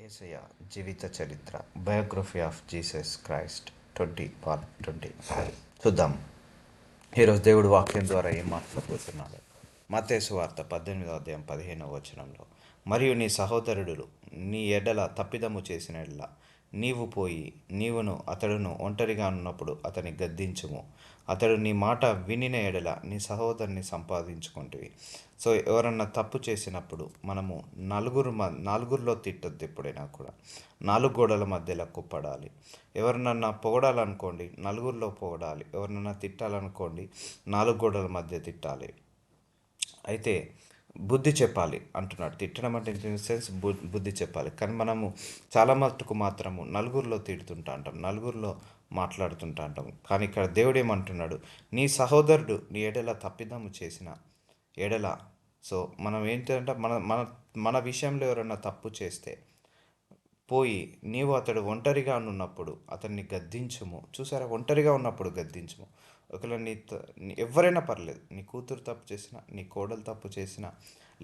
యేసయ్య జీవిత చరిత్ర biography of Jesus Christ 20 చూద్దాం. ఈరోజు దేవుడు వాక్యం ద్వారా ఏం మాట్లాడబోతున్నాడు. మత్తయి సువార్త 18 అధ్యాయం 15 వచనంలో, మరియు నీ సహోదరుడు నీ ఎడల తప్పిదము చేసిన ఎడల నీవు పోయి నీవును అతడును ఒంటరిగా ఉన్నప్పుడు అతని గద్దించుము. అతడు నీ మాట వినిన ఎడల నీ సహోదరుని సంపాదించుకుంటువి. సో ఎవరన్నా తప్పు చేసినప్పుడు మనము నాలుగురిలో తిట్టొద్దు. ఎప్పుడైనా కూడా నాలుగు గోడల మధ్యలో కుప్పడాలి. ఎవరినన్నా పొగడాలనుకోండి, నలుగురిలో పొగడాలి. ఎవరినన్నా తిట్టాలనుకోండి, నాలుగు గోడల మధ్య తిట్టాలి. అయితే బుద్ధి చెప్పాలి అంటున్నాడు. తిట్టడం అంటే ఇన్ సెన్స్ బుద్ధి చెప్పాలి. కానీ మనము చాలా మట్టుకు మాత్రము నలుగురిలో తిడుతుంటా అంటాం, నలుగురిలో మాట్లాడుతుంటా అంటాం. కానీ ఇక్కడ దేవుడు ఏమంటున్నాడు, నీ సహోదరుడు నీ ఎడల తప్పిదము చేసిన ఎడల. సో మనం ఏంటంటే మన మన మన విషయంలో ఎవరైనా తప్పు చేస్తే పోయి నీవు అతడు ఒంటరిగా ఉన్నప్పుడు అతన్ని గద్దించుము. చూసారా, ఒంటరిగా ఉన్నప్పుడు గద్దించుము. ఒకవేళ ఎవరైనా పర్లేదు, నీ కూతురు తప్పు చేసినా, నీ కోడలు తప్పు చేసినా,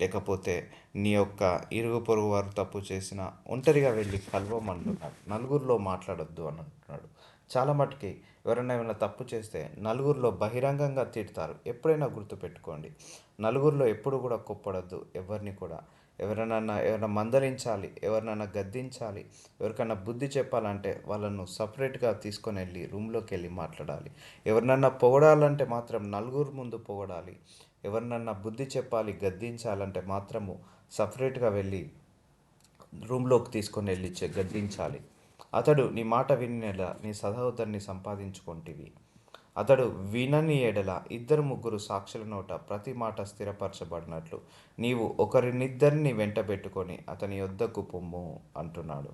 లేకపోతే నీ యొక్క ఇరుగు పొరుగు వారు తప్పు చేసినా ఒంటరిగా వెళ్ళి కలవమంటున్నాడు. నలుగురిలో మాట్లాడొద్దు అని అంటున్నాడు. చాలా మటుకి ఎవరైనా ఏమైనా తప్పు చేస్తే నలుగురిలో బహిరంగంగా తిడతారు. ఎప్పుడైనా గుర్తుపెట్టుకోండి, నలుగురిలో ఎప్పుడు కూడా కోప్పడొద్దు ఎవరిని కూడా. ఎవరైనా మందలించాలి, ఎవరినైనా గద్దించాలి, ఎవరికైనా బుద్ధి చెప్పాలంటే వాళ్ళను సపరేట్గా తీసుకొని వెళ్ళి రూమ్లోకి వెళ్ళి మాట్లాడాలి. ఎవరినన్నా పొగడాలంటే మాత్రం నలుగురు ముందు పొగడాలి. ఎవరినన్నా బుద్ధి చెప్పాలి, గద్దించాలంటే మాత్రము సపరేట్గా వెళ్ళి రూమ్లోకి తీసుకొని వెళ్ళి గద్దించాలి. అతడు నీ మాట వినేలా నీ సహోదరుని సంపాదించుకొంటివి. అతడు వినని ఎడల ఇద్దరు ముగ్గురు సాక్షుల నోట ప్రతి మాట స్థిరపరచబడినట్లు నీవు ఒకరినిద్దరిని వెంటబెట్టుకొని అతని యొద్దకు పొమ్ము అంటున్నాడు.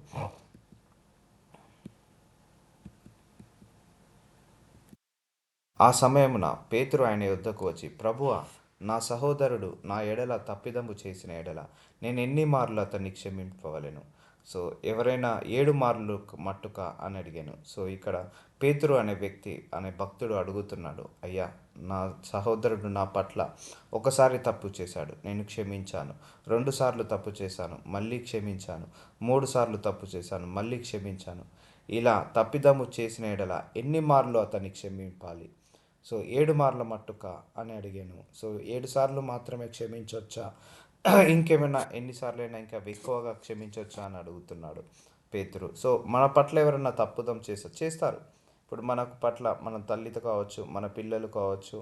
ఆ సమయమున పేతురు ఆయన యొద్దకు వచ్చి, ప్రభువా, నా సహోదరుడు నా ఎడల తప్పిదము చేసిన ఎడల నేను ఎన్ని మార్లు అతన్ని క్షమింపవలెను? సో ఎవరైనా 7 మార్లు మట్టుక అని అడిగాను. సో ఇక్కడ పేతురు అనే భక్తుడు అడుగుతున్నాడు, అయ్యా, నా సహోదరుడు నా పట్ల ఒకసారి తప్పు చేశాడు, నేను క్షమించాను. 2 సార్లు తప్పు చేశాను, మళ్ళీ క్షమించాను. 3 సార్లు తప్పు చేశాను, మళ్ళీ క్షమించాను. ఇలా తప్పిదము చేసిన ఎడల ఎన్ని మార్లు అతన్ని క్షమింపాలి? సో 7 మార్ల మట్టుక అని అడిగాను. సో 7 సార్లు మాత్రమే క్షమించవచ్చా, ఇంకేమైనా ఎన్నిసార్లు అయినా ఇంకా ఎక్కువగా క్షమించవచ్చా అని అడుగుతున్నాడు పేతురు. సో మన పట్ల ఎవరైనా తప్పుదం చేస్తారు. ఇప్పుడు మనకు పట్ల మన తల్లితో కావచ్చు, మన పిల్లలు కావచ్చు,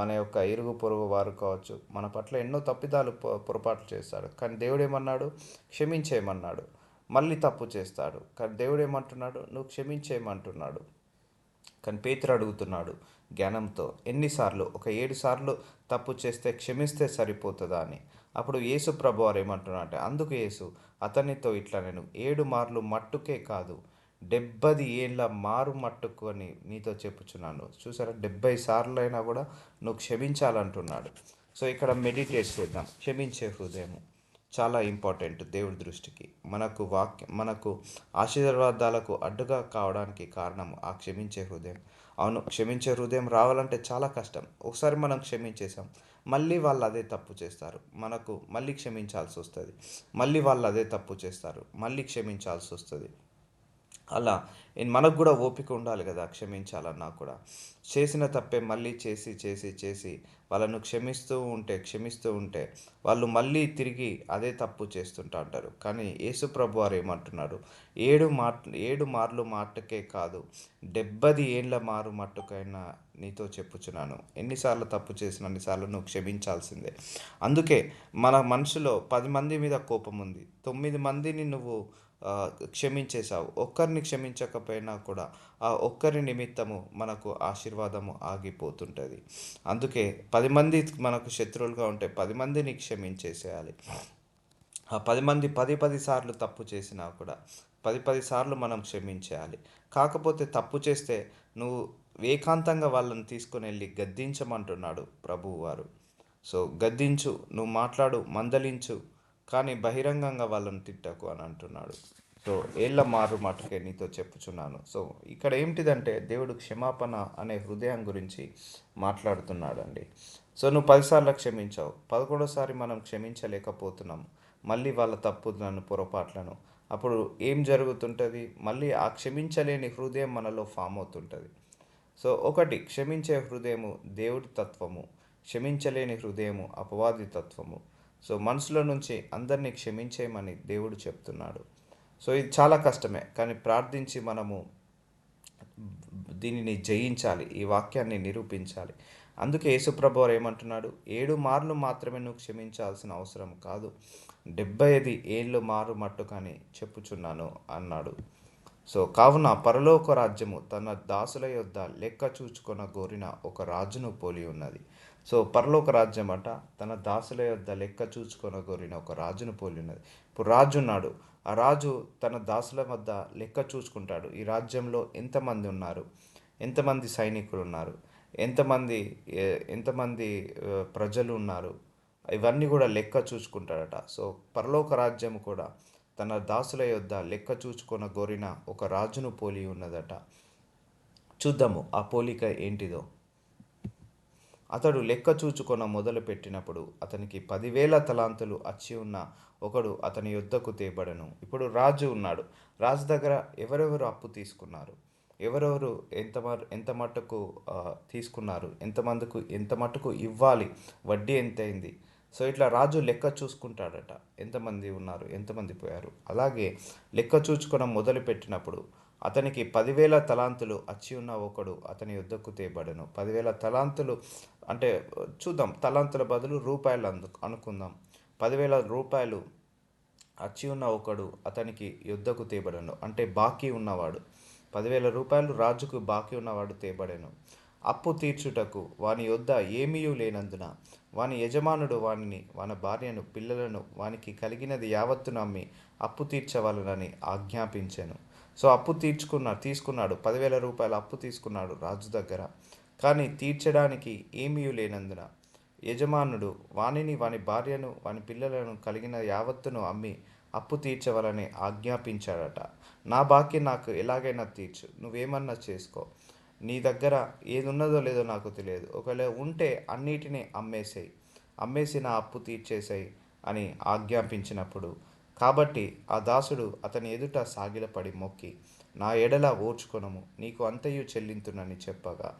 మన యొక్క ఇరుగు పొరుగు వారు కావచ్చు, మన పట్ల ఎన్నో తప్పిదాలు పొరపాట్లు చేస్తాడు. కానీ దేవుడు ఏమన్నాడు? క్షమించేయమన్నాడు. మళ్ళీ తప్పు చేస్తాడు, కానీ దేవుడు ఏమంటున్నాడు? నువ్వు క్షమించేయమంటున్నాడు. కానీ పేతురు అడుగుతున్నాడు జ్ఞానంతో, ఎన్నిసార్లు? ఒక 7 సార్లు తప్పు చేస్తే క్షమిస్తే సరిపోతుందా అని. అప్పుడు యేసు ప్రభు వారు ఏమంటున్నా అంటే, అందుకు యేసు అతనితో ఇట్లా, నేను 7 మార్లు మట్టుకే కాదు 70 ఏళ్ళ మారు మట్టుకు అని నీతో చెప్పుచున్నాను. చూసారా, 70 సార్లు అయినా కూడా నువ్వు క్షమించాలంటున్నాడు. సో ఇక్కడ మెడిటేట్ చేద్దాం. క్షమించే హృదయము చాలా ఇంపార్టెంట్ దేవుడి దృష్టికి. మనకు ఆశీర్వాదాలకు అడ్డుగా కావడానికి కారణం ఆ క్షమించే హృదయం. అవును, క్షమించే హృదయం రావాలంటే చాలా కష్టం. ఒకసారి మనం క్షమించేసాం, మళ్ళీ వాళ్ళు అదే తప్పు చేస్తారు, మనకు మళ్ళీ క్షమించాల్సి వస్తుంది. మళ్ళీ వాళ్ళు అదే తప్పు చేస్తారు, మళ్ళీ క్షమించాల్సి వస్తుంది. అలా మనకు కూడా ఓపిక ఉండాలి కదా, క్షమించాలన్నా కూడా. చేసిన తప్పే మళ్ళీ చేసి చేసి చేసి వాళ్ళను క్షమిస్తూ ఉంటే వాళ్ళు మళ్ళీ తిరిగి అదే తప్పు చేస్తుంటా అంటారు. కానీ యేసు ప్రభు వారు ఏమంటున్నారు? 7 మార్లు మాటకే కాదు 70 ఏళ్ళ మారు మట్టుకైనా నీతో చెప్పుచున్నాను. ఎన్నిసార్లు తప్పు చేసిన అన్నిసార్లు నువ్వు క్షమించాల్సిందే. అందుకే మన మనసులో 10 మంది మీద కోపం ఉంది, 9 మందిని నువ్వు క్షమించేశావు. ఒక్కరిని క్షమించకపోయినా కూడా ఆ ఒక్కరి నిమిత్తము మనకు ఆశీర్వాదము ఆగిపోతుంటుంది. అందుకే 10 మంది మనకు శత్రువులుగా ఉంటే 10 మందిని క్షమించేసేయాలి. ఆ 10 మంది 10 సార్లు తప్పు చేసినా కూడా 10 సార్లు మనం క్షమించేయాలి. కాకపోతే తప్పు చేస్తే నువ్వు ఏకాంతంగా వాళ్ళని తీసుకొని వెళ్ళి గద్దించమంటున్నాడు ప్రభువు వారు. సో గద్దించు, నువ్వు మాట్లాడు, మందలించు, కానీ బహిరంగంగా వాళ్ళని తిట్టకు అని అంటున్నాడు. సో ఏళ్ళ మారు మటుకే నీతో చెప్పుచున్నాను. సో ఇక్కడ ఏంటిదంటే దేవుడు క్షమాపణ అనే హృదయం గురించి మాట్లాడుతున్నాడండి. సో నువ్వు 10 సార్లు క్షమించావు, 11సారి మనం క్షమించలేకపోతున్నాం. మళ్ళీ వాళ్ళ తప్పులను పొరపాట్లను అప్పుడు ఏం జరుగుతుంటుంది, మళ్ళీ ఆ క్షమించలేని హృదయం మనలో ఫామ్ అవుతుంటుంది. సో ఒకటి, క్షమించే హృదయము దేవుడి తత్వము, క్షమించలేని హృదయము అపవాది తత్వము. సో మనసులో నుంచి అందరినీ క్షమించేయమని దేవుడు చెప్తున్నాడు. సో ఇది చాలా కష్టమే, కానీ ప్రార్థించి మనము దీనిని జయించాలి, ఈ వాక్యాన్ని నిరూపించాలి. అందుకే యేసుప్రభు వారు ఏమంటున్నాడు, 7 మార్లు మాత్రమే నువ్వు క్షమించాల్సిన అవసరం కాదు, 75 ఏళ్ళు మారు మట్టుకని చెప్పుచున్నాను అన్నాడు. సో కావున పరలోక రాజ్యము తన దాసుల యొద్ద లెక్క చూచుకొన గోరిన ఒక రాజును పోలి ఉన్నది. సో పరలోక రాజ్యం అట తన దాసుల యొద్ద లెక్క చూచుకొన గోరిన ఒక రాజును పోలి ఉన్నది. ఇప్పుడు రాజు ఉన్నాడు, ఆ రాజు తన దాసుల వద్ద లెక్క చూసుకుంటాడు. ఈ రాజ్యంలో ఎంతమంది ఉన్నారు, ఎంతమంది సైనికులు ఉన్నారు, ఎంతమంది ఎంతమంది ప్రజలు ఉన్నారు, ఇవన్నీ కూడా లెక్క చూసుకుంటాడట. సో పరలోక రాజ్యం కూడా తన దాసుల యొద్ద లెక్క చూచుకొన గోరిన ఒక రాజును పోలి ఉన్నదట. చూద్దాము ఆ పోలిక ఏంటిదో. అతడు లెక్క చూచుకొన మొదలుపెట్టినప్పుడు అతనికి 10,000 తలాంతులు అచ్చి ఉన్న ఒకడు అతని యొద్దకు తేబడెను. ఇప్పుడు రాజు ఉన్నాడు, రాజు దగ్గర ఎవరెవరు అప్పు తీసుకున్నారు, ఎవరెవరు ఎంత మట్టుకు తీసుకున్నారు, ఎంత మట్టుకు ఇవ్వాలి, వడ్డీ ఎంత అయింది. సో ఇట్లా రాజు లెక్క చూసుకుంటాడట, ఎంతమంది ఉన్నారు, ఎంతమంది పోయారు. అలాగే లెక్క చూచుకోవడం మొదలుపెట్టినప్పుడు అతనికి 10,000 తలాంతులు అచ్చి ఉన్న ఒకడు అతని యొద్దకు తేబడెను. 10,000 తలాంతులు అంటే చూద్దాం, తలాంతుల బదులు రూపాయలు అనుకుందాం. 10,000 రూపాయలు అచ్చి ఉన్న ఒకడు అతనికి యుద్ధకు తేబడెను, అంటే బాకీ ఉన్నవాడు. 10,000 రూపాయలు రాజుకు బాకీ ఉన్నవాడు తేబడెను. అప్పు తీర్చుటకు వాని యొద్ద ఏమీయూ లేనందున వాని యజమానుడు వానిని, వాని భార్యను, పిల్లలను, వానికి కలిగినది యావత్తును అమ్మి అప్పు తీర్చవలనని ఆజ్ఞాపించెను. సో అప్పు తీసుకున్నాడు, 10,000 రూపాయలు అప్పు తీసుకున్నాడు రాజు దగ్గర. కానీ తీర్చడానికి ఏమీ లేనందున యజమానుడు వానిని, వాని భార్యను, వాని పిల్లలను, కలిగిన యావత్తును అమ్మి అప్పు తీర్చవలని ఆజ్ఞాపించాడట. నా బాకీ నాకు ఎలాగైనా తీర్చు, నువ్వేమన్నా చేసుకో, నీ దగ్గర ఏది ఉన్నదో లేదో నాకు తెలియదు, ఒకవేళ ఉంటే అన్నిటినీ అమ్మేసి నా అప్పు తీర్చేసాయి అని ఆజ్ఞాపించినప్పుడు, కాబట్టి ఆ దాసుడు అతని ఎదుట సాగిలపడి మొక్కి, నా ఎడల ఓర్చుకొనము, నీకు అంతయు చెల్లింతునని చెప్పగా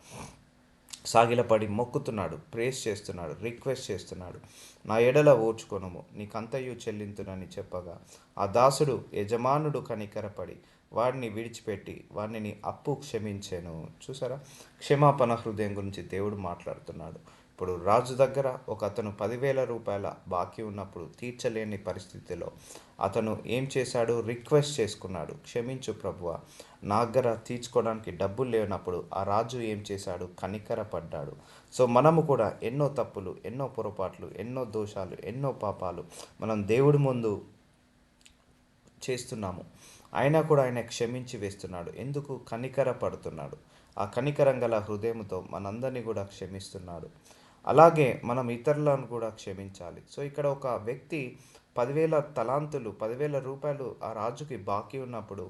సాగిలపడి మొక్కుతున్నాడు, ప్రేస్ చేస్తున్నాడు, రిక్వెస్ట్ చేస్తున్నాడు. నా ఎడల ఓర్చుకొనము, నీకంతయు చెల్లింతునని చెప్పగా ఆ దాసుడు యజమానుడు కనికరపడి వాడిని విడిచిపెట్టి వాడిని అప్పు క్షమించాను. చూసారా, క్షమాపణ హృదయం గురించి దేవుడు మాట్లాడుతున్నాడు. ఇప్పుడు రాజు దగ్గర ఒక అతను 10,000 రూపాయల బాకీ ఉన్నప్పుడు తీర్చలేని పరిస్థితిలో అతను ఏం చేశాడు, రిక్వెస్ట్ చేసుకున్నాడు, క్షమించు ప్రభువా, నా దగ్గర తీర్చుకోవడానికి డబ్బులు లేనప్పుడు ఆ రాజు ఏం చేశాడు, కనికరపడ్డాడు. సో మనము కూడా ఎన్నో తప్పులు, ఎన్నో పొరపాట్లు, ఎన్నో దోషాలు, ఎన్నో పాపాలు మనం దేవుడి ముందు చేస్తున్నాము, అయినా కూడా ఆయన క్షమించి వేస్తున్నాడు. ఎందుకు, కనికర పడుతున్నాడు. ఆ కనికరం గల హృదయంతో మనందరినీ కూడా క్షమిస్తున్నాడు. అలాగే మనం ఇతరులను కూడా క్షమించాలి. సో ఇక్కడ ఒక వ్యక్తి 10,000 తలాంతులు, 10,000 రూపాయలు ఆ రాజుకి బాకీ ఉన్నప్పుడు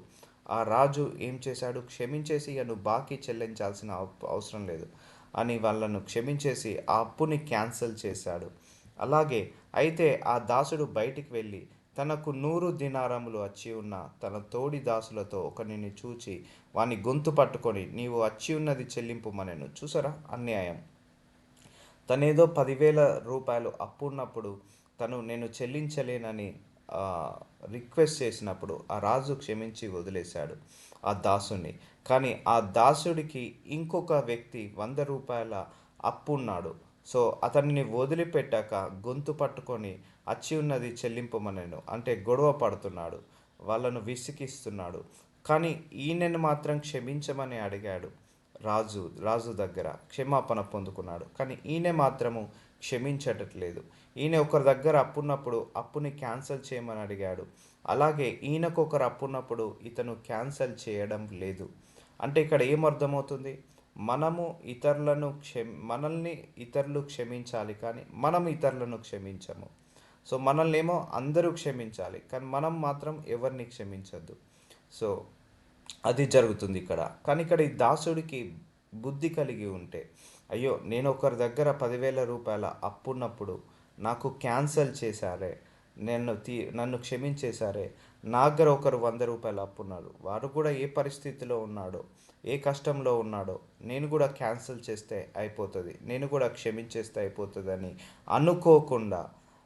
ఆ రాజు ఏం చేశాడు, క్షమించేసి ఇక నువ్వు బాకీ చెల్లించాల్సిన అవసరం లేదు అని వాళ్ళను క్షమించేసి ఆ అప్పుని క్యాన్సిల్ చేశాడు. అలాగే అయితే ఆ దాసుడు బయటికి వెళ్ళి తనకు 100 దినారములు వచ్చి ఉన్న తన తోడి దాసులతో ఒకనిని చూచి వాని గొంతు పట్టుకొని నీవు వచ్చి ఉన్నది చెల్లింపుమనెను. చూసారా అన్యాయం. తనేదో 10,000 రూపాయలు అప్పు ఉన్నప్పుడు నేను చెల్లించలేనని రిక్వెస్ట్ చేసినప్పుడు ఆ రాజు క్షమించి వదిలేశాడు ఆ దాసుని. కానీ ఆ దాసుడికి ఇంకొక వ్యక్తి 100 రూపాయల అప్పు ఉన్నాడు. సో అతన్ని వదిలిపెట్టాక గొంతు పట్టుకొని అచ్చి ఉన్నది చెల్లింపమనెను, అంటే గొడవ పడుతున్నాడు, వాళ్ళను విసిగిస్తున్నాడు. కానీ ఈయనను మాత్రం క్షమించమని అడిగాడు. రాజు దగ్గర క్షమాపణ పొందుకున్నాడు. కానీ ఈయన మాత్రము క్షమించట్లేదు. ఈయన ఒకరి దగ్గర అప్పున్నప్పుడు అప్పుని క్యాన్సిల్ చేయమని అడిగాడు. అలాగే ఈయనకు ఒకరు అప్పున్నప్పుడు ఇతను క్యాన్సిల్ చేయడం లేదు. అంటే ఇక్కడ ఏమర్థమవుతుంది, మనము మనల్ని ఇతరులు క్షమించాలి, కానీ మనం ఇతరులను క్షమించము. సో మనల్ని ఏమో అందరూ క్షమించాలి, కానీ మనం మాత్రం ఎవరిని క్షమించద్దు. సో అది జరుగుతుంది ఇక్కడ. కానీ ఇక్కడ ఈ దాసుడికి బుద్ధి కలిగి ఉంటే, అయ్యో నేను ఒకరి దగ్గర 10,000 రూపాయల అప్పున్నప్పుడు నాకు క్యాన్సల్ చేశారే, నన్ను క్షమించేశారే, నా దగ్గర ఒకరు 100 రూపాయలు అప్పున్నాడు, వాడు కూడా ఏ పరిస్థితిలో ఉన్నాడో, ఏ కష్టంలో ఉన్నాడో, నేను కూడా క్యాన్సిల్ చేస్తే అయిపోతుంది, నేను కూడా క్షమించేస్తే అయిపోతుందని అనుకోకుండా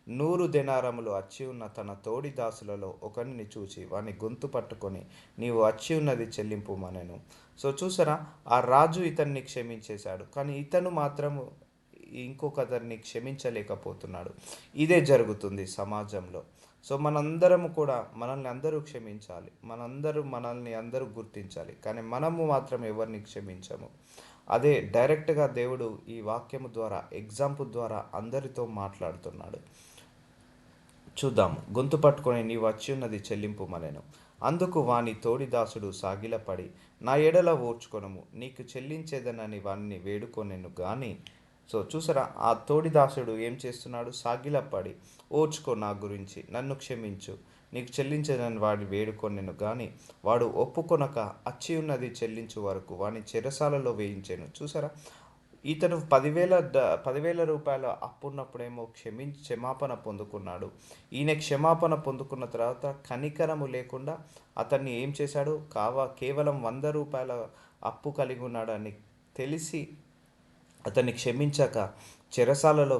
100 దెనారములు అచ్చి ఉన్న తన తోడి దాసులలో ఒకరిని చూచి వాని గొంతు పట్టుకొని, నీవు అచ్చి ఉన్నది చెల్లింపుమనెను. సో చూసారా, ఆ రాజు ఇతన్ని క్షమించేశాడు, కానీ ఇతను మాత్రము ఇంకొకరిని క్షమించలేకపోతున్నాడు. ఇదే జరుగుతుంది సమాజంలో. సో మనందరము కూడా మనల్ని అందరూ క్షమించాలి, మనల్ని అందరూ గుర్తించాలి, కానీ మనము మాత్రం ఎవరిని క్షమించము. అదే డైరెక్ట్గా దేవుడు ఈ వాక్యము ద్వారా, ఎగ్జాంపుల్ ద్వారా అందరితో మాట్లాడుతున్నాడు. చూద్దాము. గొంతు పట్టుకొని నీవు వచ్చి ఉన్నది చెల్లింపుమనెను. అందుకు వాని తోడి దాసుడు సాగిలపడి, నా ఎడల ఓర్చుకొనుము, నీకు చెల్లించేదనని వాణ్ణి వేడుకొనెను గాని. సో చూసారా, ఆ తోడి దాసుడు ఏం చేస్తున్నాడు? సాగిలపడి, ఓర్చుకో, నా గురించి నన్ను క్షమించు, నీకు చెల్లించేదని వాడి వేడుకొనెను గాని వాడు ఒప్పుకొనక అచ్చి ఉన్నది చెల్లించు వరకు వాని చెరసాలలో వేయించాను. చూసారా, ఇతను 10,000 రూపాయల అప్పున్నప్పుడేమో క్షమాపణ పొందుకున్నాడు. ఈయన క్షమాపణ పొందుకున్న తర్వాత కనికరము లేకుండా అతన్ని ఏం చేశాడు? కేవలం 100 రూపాయల అప్పు కలిగి ఉన్నాడని తెలిసి అతన్ని క్షమించక చెరసాలలో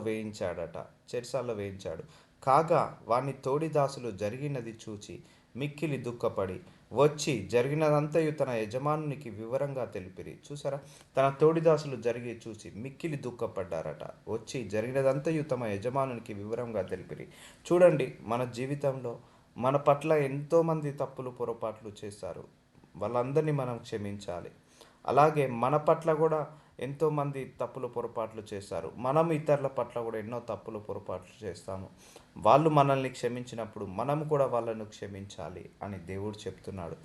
వేయించాడు. కాగా వాని తోడి దాసులు జరిగినది చూచి మిక్కిలి దుఃఖపడి వచ్చి జరిగినదంతయు తన యజమానునికి వివరంగా తెలిపిరి. చూసారా, తన తోడిదాసులు జరిగి చూసి మిక్కిలి దుఃఖపడ్డారట. వచ్చి జరిగినదంతయు తమ యజమానునికి వివరంగా తెలిపిరి. చూడండి, మన జీవితంలో మన పట్ల ఎంతోమంది తప్పులు పొరపాట్లు చేస్తారు, వాళ్ళందరినీ మనం క్షమించాలి. అలాగే మన పట్ల కూడా ఎంతోమంది తప్పులు పొరపాట్లు చేస్తారు, మనం ఇతరుల పట్ల కూడా ఎన్నో తప్పులు పొరపాట్లు చేస్తాము. వాళ్ళు మనల్ని క్షమించినప్పుడు మనము కూడా వాళ్ళను క్షమించాలి అని దేవుడు చెప్తున్నాడు.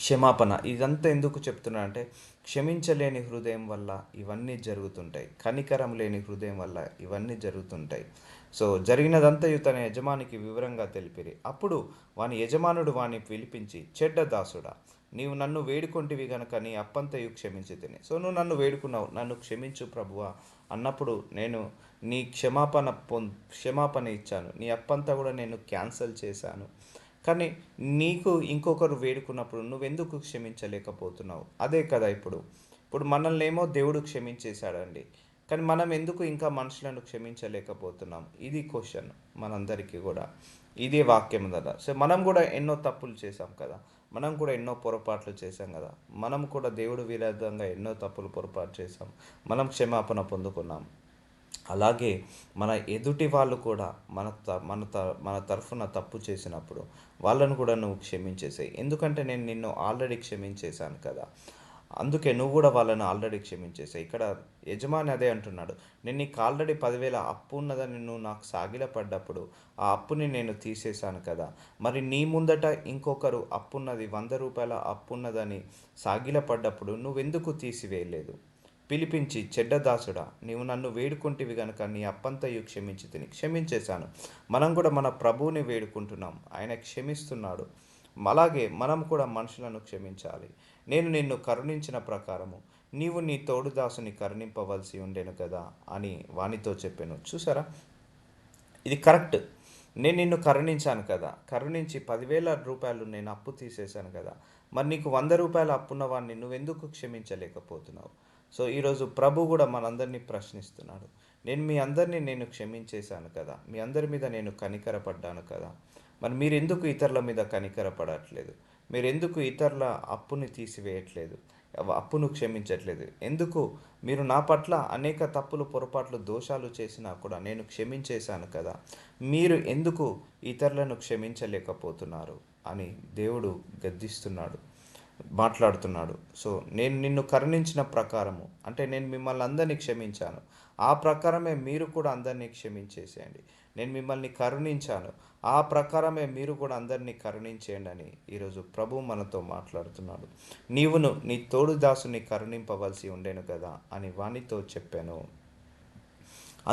క్షమాపణ ఇదంతా ఎందుకు చెప్తున్నా అంటే, క్షమించలేని హృదయం వల్ల ఇవన్నీ జరుగుతుంటాయి, కనికరం లేని హృదయం వల్ల ఇవన్నీ జరుగుతుంటాయి. సో జరిగినదంతయు తన యజమానికి వివరంగా తెలిపిరి. అప్పుడు వాని యజమానుడు వాని పిలిపించి, చెడ్డ దాసుడా, నీవు నన్ను వేడుకొంటివి గనుక నీ అప్పంతయు క్షమించి తిని. సో నువ్వు నన్ను వేడుకున్నావు, నన్ను క్షమించు ప్రభువా అన్నప్పుడు నేను నీ క్షమాపణ ఇచ్చాను, నీ అప్పంతా కూడా నేను క్యాన్సిల్ చేశాను. కానీ నీకు ఇంకొకరు వేడుకున్నప్పుడు నువ్వెందుకు క్షమించలేకపోతున్నావు? అదే కదా ఇప్పుడు ఇప్పుడు మనల్ని ఏమో దేవుడు క్షమించేశాడండి, కానీ మనం ఎందుకు ఇంకా మనుషులను క్షమించలేకపోతున్నాం? ఇది క్వశ్చన్ మనందరికీ కూడా. ఇదే వాక్యం కదా. సో మనం కూడా ఎన్నో తప్పులు చేసాం కదా, మనం కూడా ఎన్నో పొరపాట్లు చేసాం కదా, మనం కూడా దేవుడు విరుద్ధంగా ఎన్నో తప్పులు పొరపాటు చేసాం, మనం క్షమాపణ పొందుకున్నాం. అలాగే మన ఎదుటి వాళ్ళు కూడా మన తరఫున తప్పు చేసినప్పుడు వాళ్ళను కూడా నువ్వు క్షమించేసేయి. ఎందుకంటే నేను నిన్ను ఆల్రెడీ క్షమించేశాను కదా, అందుకే నువ్వు కూడా వాళ్ళని ఆల్రెడీ క్షమించేసాయి. ఇక్కడ యజమాని అదే అంటున్నాడు, నేను నీకు ఆల్రెడీ 10,000 అప్పు ఉన్నదని నువ్వు నాకు సాగిలపడ్డప్పుడు ఆ అప్పుని నేను తీసేశాను కదా, మరి నీ ముందట ఇంకొకరు అప్పున్నది 100 రూపాయల అప్పున్నదని సాగిలపడ్డప్పుడు నువ్వెందుకు తీసివేయలేదు? పిలిపించి, చెడ్డ దాసుడా, నీవు నన్ను వేడుకుంటివి గనుక నీ అప్పంతయు క్షమించేశాను. మనం కూడా మన ప్రభువుని వేడుకుంటున్నాం, ఆయన క్షమిస్తున్నాడు. అలాగే మనం కూడా మనుషులను క్షమించాలి. నేను నిన్ను కరుణించిన ప్రకారము నీవు నీ తోడు దాసుని కరుణింపవలసి ఉండెను కదా అని వానితో చెప్పాను. చూసారా, ఇది కరెక్ట్. నేను నిన్ను కరుణించాను కదా, కరుణించి 10,000 రూపాయలు నేను అప్పు తీసేశాను కదా, మరి నీకు 100 రూపాయల అప్పున్న వాడిని నువ్వెందుకు క్షమించలేకపోతున్నావు? సో ఈరోజు ప్రభు కూడా మనందరినీ ప్రశ్నిస్తున్నాడు. నేను క్షమించేశాను కదా, మీ అందరి మీద నేను కనికరపడ్డాను కదా, మరి మీరెందుకు ఇతరుల మీద కనికరపడట్లేదు? మీరెందుకు ఇతరుల అప్పుని తీసివేయట్లేదు, అప్పును క్షమించట్లేదు? ఎందుకు? మీరు నా పట్ల అనేక తప్పులు పొరపాట్లు దోషాలు చేసినా కూడా నేను క్షమించేశాను కదా, మీరు ఎందుకు ఇతరులను క్షమించలేకపోతున్నారు అని దేవుడు గద్దిస్తున్నాడు, మాట్లాడుతున్నాడు. సో నేను నిన్ను కరుణించిన ప్రకారము అంటే నేను మిమ్మల్ని అందరినీ క్షమించాను, ఆ ప్రకారమే మీరు కూడా అందరినీ క్షమించేసేయండి. నేను మిమ్మల్ని కరుణించాను, ఆ ప్రకారమే మీరు కూడా అందరినీ కరుణించేయండి అని ఈరోజు ప్రభు మనతో మాట్లాడుతున్నాడు. నీవును నీ తోడు దాసుని కరుణింపవలసి ఉండేను కదా అని వానితో చెప్పాను.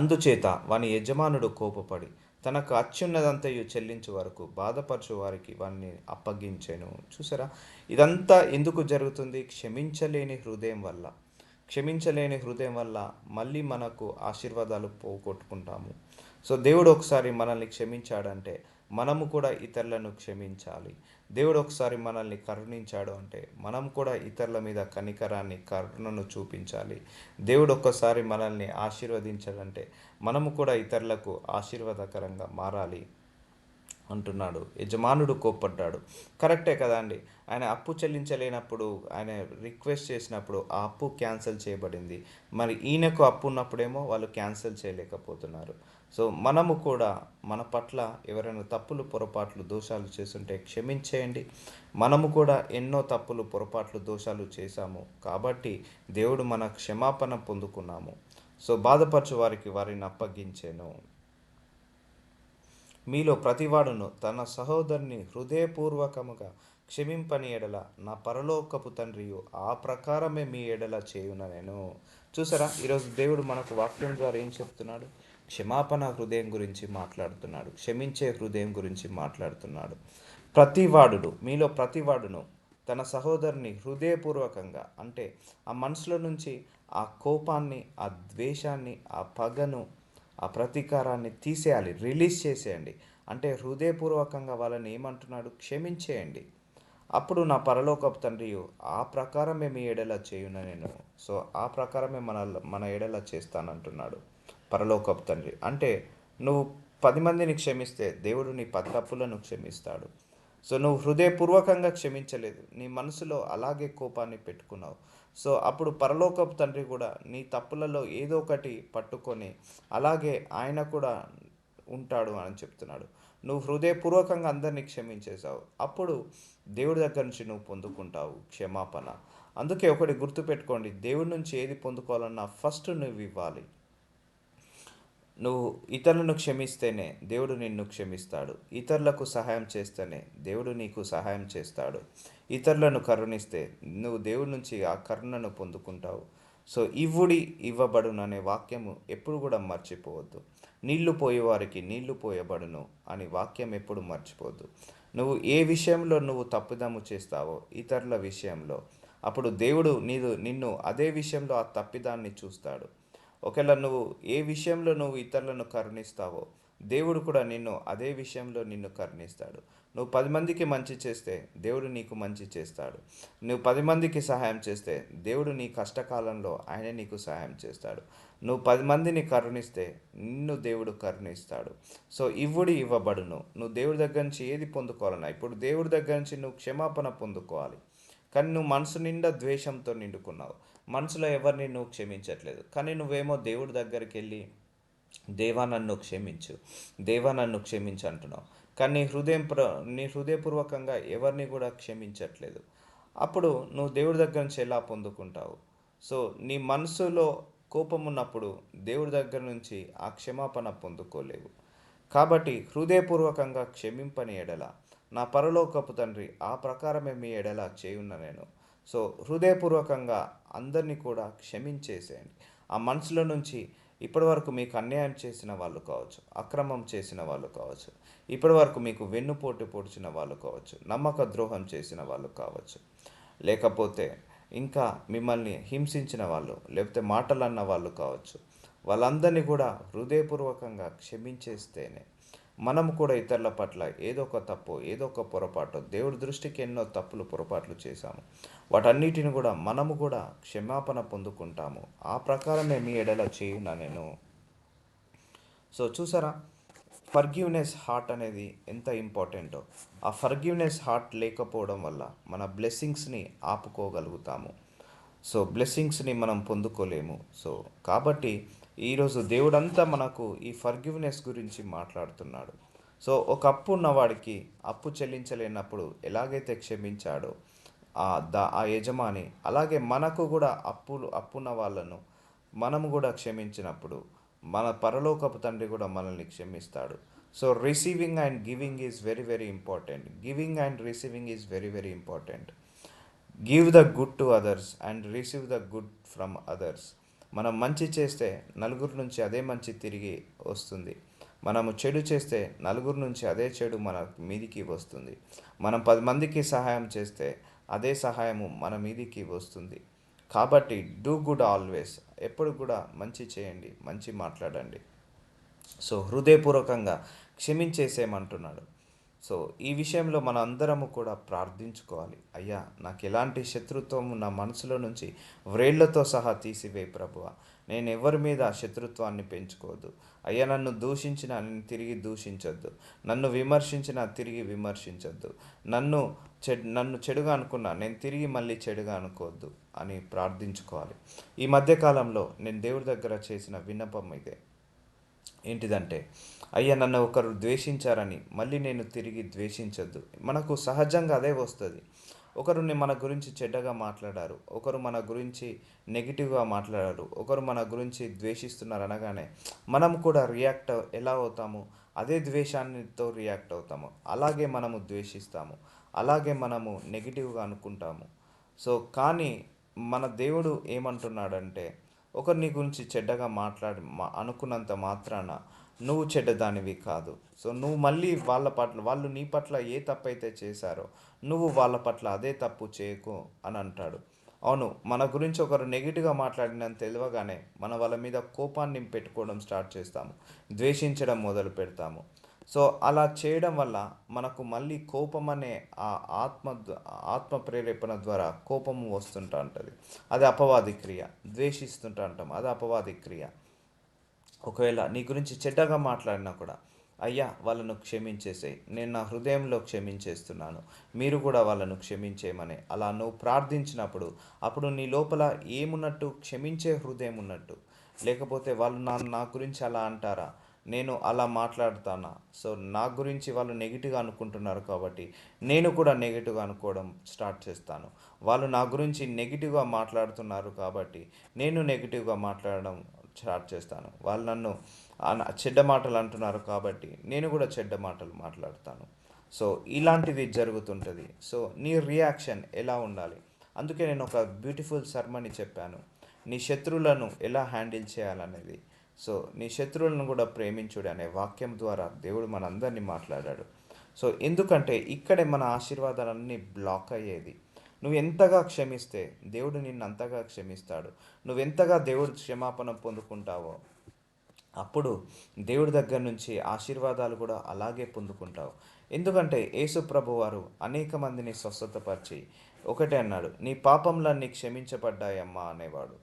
అందుచేత వాని యజమానుడు కోపపడి తనకు అత్యున్నదంతయు చెల్లించు వరకు బాధపరచు వారికి వారిని అప్పగించాను. చూసారా, ఇదంతా ఎందుకు జరుగుతుంది? క్షమించలేని హృదయం వల్ల మళ్ళీ మనకు ఆశీర్వాదాలు పోగొట్టుకుంటాము. సో దేవుడు ఒకసారి మనల్ని క్షమించాడంటే మనము కూడా ఇతరులను క్షమించాలి. దేవుడు ఒకసారి మనల్ని కరుణించాడు అంటే మనం కూడా ఇతరుల మీద కనికరాన్ని, కరుణను చూపించాలి. దేవుడు ఒక్కసారి మనల్ని ఆశీర్వదించాడంటే మనము కూడా ఇతరులకు ఆశీర్వాదకరంగా మారాలి అంటున్నాడు. యజమానుడు కోప్పడ్డాడు. కరెక్టే కదా అండి. ఆయన అప్పు చెల్లించలేనప్పుడు, ఆయన రిక్వెస్ట్ చేసినప్పుడు ఆ అప్పు క్యాన్సిల్ చేయబడింది. మరి ఈయనకు అప్పు ఉన్నప్పుడేమో వాళ్ళు క్యాన్సిల్ చేయలేకపోతున్నారు. సో మనము కూడా మన పట్ల ఎవరైనా తప్పులు, పొరపాట్లు, దోషాలు చేస్తుంటే క్షమించేయండి. మనము కూడా ఎన్నో తప్పులు, పొరపాట్లు, దోషాలు చేశాము కాబట్టి దేవుడు మన క్షమాపణ పొందుకున్నాము. సో బాధపరచు వారికి వారిని అప్పగించెను. మీలో ప్రతివాడును తన సహోదరుని హృదయపూర్వకముగా క్షమింపని ఎడల నా పరలోకపు తండ్రియు ఆ ప్రకారమే మీ ఎడల చేయుననెను. చూసారా, ఈరోజు దేవుడు మనకు వాక్యం ద్వారా ఏం చెప్తున్నాడు? క్షమాపణ హృదయం గురించి మాట్లాడుతున్నాడు. క్షమించే హృదయం గురించి మాట్లాడుతున్నాడు. మీలో ప్రతివాడును తన సహోదరుని హృదయపూర్వకంగా, అంటే ఆ మనసులో నుంచి ఆ కోపాన్ని, ఆ ద్వేషాన్ని, ఆ పగను, ఆ ప్రతీకారాన్ని తీసేయాలి, రిలీజ్ చేసేయండి. అంటే హృదయపూర్వకంగా వాళ్ళని ఏమంటున్నాడు? క్షమించేయండి. అప్పుడు నా పరలోకపు తండ్రియు ఆ ప్రకారమే మీ ఎడల చేయున నేను. సో ఆ ప్రకారమే మన ఎడల చేస్తానంటున్నాడు పరలోకపు తండ్రి. అంటే నువ్వు 10 మందిని క్షమిస్తే దేవుడు నీ 10 తప్పులను క్షమిస్తాడు. సో నువ్వు హృదయపూర్వకంగా క్షమించలేదు, నీ మనసులో అలాగే కోపాన్ని పెట్టుకున్నావు. సో అప్పుడు పరలోకపు తండ్రి కూడా నీ తప్పులలో ఏదో ఒకటి పట్టుకొని అలాగే ఆయన కూడా ఉంటాడు అని చెప్తున్నాడు. నువ్వు హృదయపూర్వకంగా అందరినీ క్షమించేశావు, అప్పుడు దేవుడి దగ్గర నుంచి నువ్వు పొందుకుంటావు క్షమాపణ. అందుకే ఒకటి గుర్తుపెట్టుకోండి, దేవుడి నుంచి ఏది పొందుకోవాలన్నా ఫస్ట్ నువ్వు ఇవ్వాలి. నువ్వు ఇతరులను క్షమిస్తేనే దేవుడు నిన్ను క్షమిస్తాడు. ఇతరులకు సహాయం చేస్తేనే దేవుడు నీకు సహాయం చేస్తాడు. ఇతరులను కరుణిస్తే నువ్వు దేవుడి నుంచి ఆ కరుణను పొందుకుంటావు. సో ఇవ్వుడి ఇవ్వబడును అనే వాక్యము ఎప్పుడు కూడా మర్చిపోవద్దు. నీళ్లు పోయేవారికి నీళ్లు పోయబడును అని వాక్యం ఎప్పుడు మర్చిపోవద్దు. నువ్వు ఏ విషయంలో నువ్వు తప్పిదము చేస్తావో ఇతరుల విషయంలో, అప్పుడు దేవుడు నిన్ను అదే విషయంలో ఆ తప్పిదాన్ని చూస్తాడు. ఒకవేళ నువ్వు ఏ విషయంలో నువ్వు ఇతరులను కరుణిస్తావో దేవుడు కూడా నిన్ను అదే విషయంలో నిన్ను కరుణిస్తాడు. నువ్వు 10 మందికి మంచి చేస్తే దేవుడు నీకు మంచి చేస్తాడు. నువ్వు 10 మందికి సహాయం చేస్తే దేవుడు నీ కష్టకాలంలో ఆయన నీకు సహాయం చేస్తాడు. నువ్వు 10 మందిని కరుణిస్తే నిన్ను దేవుడు కరుణిస్తాడు. సో ఇవ్వుడి ఇవ్వబడును. నువ్వు దేవుడి దగ్గర నుంచి ఏది పొందుకోవాలన్నా, ఇప్పుడు దేవుడి దగ్గర నుంచి నువ్వు క్షమాపణ పొందుకోవాలి. కానీ నువ్వు మనసు నిండా ద్వేషంతో నిండుకున్నావు, మనసులో ఎవరిని నువ్వు క్షమించట్లేదు. కానీ నువ్వేమో దేవుడి దగ్గరికి వెళ్ళి దేవా నన్ను క్షమించు, దేవా నన్ను క్షమించు అంటున్నావు. కానీ నీ హృదయపూర్వకంగా ఎవరిని కూడా క్షమించట్లేదు. అప్పుడు నువ్వు దేవుడి దగ్గర నుంచి ఎలా పొందుకుంటావు? సో నీ మనసులో కోపం ఉన్నప్పుడు దేవుడి దగ్గర నుంచి ఆ క్షమాపణ పొందుకోలేవు. కాబట్టి హృదయపూర్వకంగా క్షమింపని ఎడల నా పరలోకపు తండ్రి ఆ ప్రకారమే మీ ఎడల చేయున్న నేను. సో హృదయపూర్వకంగా అందరినీ కూడా క్షమించేసేయండి. ఆ మనసులో నుంచి ఇప్పటివరకు మీకు అన్యాయం చేసిన వాళ్ళు కావచ్చు, అక్రమం చేసిన వాళ్ళు కావచ్చు, ఇప్పటివరకు మీకు వెన్నుపోటు పొడిచిన వాళ్ళు కావచ్చు, నమ్మక ద్రోహం చేసిన వాళ్ళు కావచ్చు, లేకపోతే ఇంకా మిమ్మల్ని హింసించిన వాళ్ళు, లేకపోతే మాటలు అన్న వాళ్ళు కావచ్చు, వాళ్ళందరినీ కూడా హృదయపూర్వకంగా క్షమించేస్తేనే మనము కూడా ఇతరుల పట్ల ఏదో ఒక తప్పు, ఏదో ఒక పొరపాటు, దేవుడి దృష్టికి ఎన్నో తప్పులు, పొరపాట్లు చేశాము, వాటన్నిటిని కూడా మనము కూడా క్షమాపణ పొందుకుంటాము. ఆ ప్రకారమే మీ ఎడల చేయున నేను. సో చూసారా, ఫర్గివ్నెస్ హార్ట్ అనేది ఎంత ఇంపార్టెంటో. ఆ ఫర్గివ్నెస్ హార్ట్ లేకపోవడం వల్ల మన బ్లెస్సింగ్స్ని ఆపుకోగలుగుతాము. సో బ్లెస్సింగ్స్ని మనం పొందుకోలేము. సో కాబట్టి ఈరోజు దేవుడంతా మనకు ఈ ఫర్గివ్నెస్ గురించి మాట్లాడుతున్నాడు. సో ఒక అప్పు ఉన్నవాడికి అప్పు చెల్లించలేనప్పుడు ఎలాగైతే క్షమించాడో ఆ యజమాని, అలాగే మనకు కూడా అప్పున్న వాళ్ళను మనము కూడా క్షమించినప్పుడు మన పరలోకపు తండ్రి కూడా మనల్ని క్షమిస్తాడు. So receiving and giving is very very important. Giving and receiving is very very important. Give the good to others and receive the good from others. మనం మంచి చేస్తే నలుగురు నుంచి అదే మంచి తిరిగి వస్తుంది. మనము చెడు చేస్తే నలుగురు నుంచి అదే చెడు మన మీదికి వస్తుంది. మనం 10 మందికి సహాయం చేస్తే అదే సహాయము మన మీదికి వస్తుంది. కాబట్టి డూ గుడ్ ఆల్వేస్. ఎప్పుడు కూడా మంచి చేయండి, మంచి మాట్లాడండి. సో హృదయపూర్వకంగా క్షమించేసేయమంటున్నాడు. సో ఈ విషయంలో మన అందరము కూడా ప్రార్థించుకోవాలి. అయ్యా, నాకు ఎలాంటి శత్రుత్వం నా మనసులో నుంచి వ్రేళ్లతో సహా తీసివేయి ప్రభువా. నేను ఎవరి మీద శత్రుత్వాన్ని పెంచుకోవద్దు. అయ్యా, నన్ను దూషించిన నేను తిరిగి దూషించొద్దు. నన్ను విమర్శించిన తిరిగి విమర్శించొద్దు. నన్ను నన్ను చెడుగా అనుకున్నా నేను తిరిగి మళ్ళీ చెడుగా అనుకోవద్దు అని ప్రార్థించుకోవాలి. ఈ మధ్యకాలంలో నేను దేవుడి దగ్గర చేసిన విన్నపం ఇదే. ఏంటిదంటే, అయ్యా, నన్ను ఒకరు ద్వేషించారని మళ్ళీ నేను తిరిగి ద్వేషించొద్దు. మనకు సహజంగా అదే వస్తుంది. ఒకరు మన గురించి చెడ్డగా మాట్లాడారు, ఒకరు మన గురించి నెగిటివ్గా మాట్లాడారు, ఒకరు మన గురించి ద్వేషిస్తున్నారు అనగానే మనం కూడా రియాక్ట్ ఎలా అవుతాము? అదే ద్వేషాన్నితో రియాక్ట్ అవుతాము. అలాగే మనము ద్వేషిస్తాము, అలాగే మనము నెగిటివ్గా అనుకుంటాము. సో కానీ మన దేవుడు ఏమంటున్నాడంటే, ఒకరు నీ గురించి చెడ్డగా అనుకున్నంత మాత్రాన నువ్వు చెడ్డదానివి కాదు. సో నువ్వు మళ్ళీ వాళ్ళు నీ పట్ల ఏ తప్పైతే చేశారో నువ్వు వాళ్ళ పట్ల అదే తప్పు చేయకు అని అంటాడు. అవును, మన గురించి ఒకరు నెగిటివ్గా మాట్లాడినంత తెలియగానే మన వాళ్ళ మీద కోపాన్ని పెట్టుకోవడం స్టార్ట్ చేస్తాము, ద్వేషించడం మొదలు పెడతాము. సో అలా చేయడం వల్ల మనకు మళ్ళీ కోపం అనే ఆ ఆత్మ ప్రేరేపణ ద్వారా కోపము వస్తుంటా ఉంటుంది. అది అపవాది క్రియ. ద్వేషిస్తుంటా అంటాం, అది అపవాది క్రియ. ఒకవేళ నీ గురించి చెడ్డగా మాట్లాడినా కూడా, అయ్యా, వాళ్ళను క్షమించేసేయి, నేను నా హృదయంలో క్షమించేస్తున్నాను, మీరు కూడా వాళ్ళను క్షమించేయమని అలా నువ్వు ప్రార్థించినప్పుడు, అప్పుడు నీ లోపల ఏమున్నట్టు? క్షమించే హృదయం ఉన్నట్టు. లేకపోతే వాళ్ళు నా గురించి అలా అంటారా, నేను అలా మాట్లాడతానా, సో నా గురించి వాళ్ళు నెగిటివ్గా అనుకుంటున్నారు కాబట్టి నేను కూడా నెగిటివ్గా అనుకోవడం స్టార్ట్ చేస్తాను. వాళ్ళు నా గురించి నెగిటివ్గా మాట్లాడుతున్నారు కాబట్టి నేను నెగిటివ్గా మాట్లాడడం స్టార్ట్ చేస్తాను. వాళ్ళు నన్ను చెడ్డ మాటలు అంటున్నారు కాబట్టి నేను కూడా చెడ్డ మాటలు మాట్లాడతాను. సో ఇలాంటిది జరుగుతుంటుంది. సో నీ రియాక్షన్ ఎలా ఉండాలి? అందుకే నేను ఒక బ్యూటిఫుల్ సర్మని చెప్పాను, నీ శత్రువులను ఎలా హ్యాండిల్ చేయాలనేది. సో నీ శత్రువులను కూడా ప్రేమించుడు అనే వాక్యం ద్వారా దేవుడు మనందరినీ మాట్లాడాడు. సో ఎందుకంటే ఇక్కడే మన ఆశీర్వాదాలన్నీ బ్లాక్ అయ్యేది. నువ్వు ఎంతగా క్షమిస్తే దేవుడు నిన్ను అంతగా క్షమిస్తాడు. నువ్వెంతగా దేవుడు క్షమాపణ పొందుకుంటావో అప్పుడు దేవుడి దగ్గర నుంచి ఆశీర్వాదాలు కూడా అలాగే పొందుకుంటావు. ఎందుకంటే యేసు ప్రభు వారు అనేక మందిని స్వస్థతపరిచి ఒకటే అన్నాడు, నీ పాపంలన్నీ క్షమించబడ్డాయమ్మా అనేవాడు.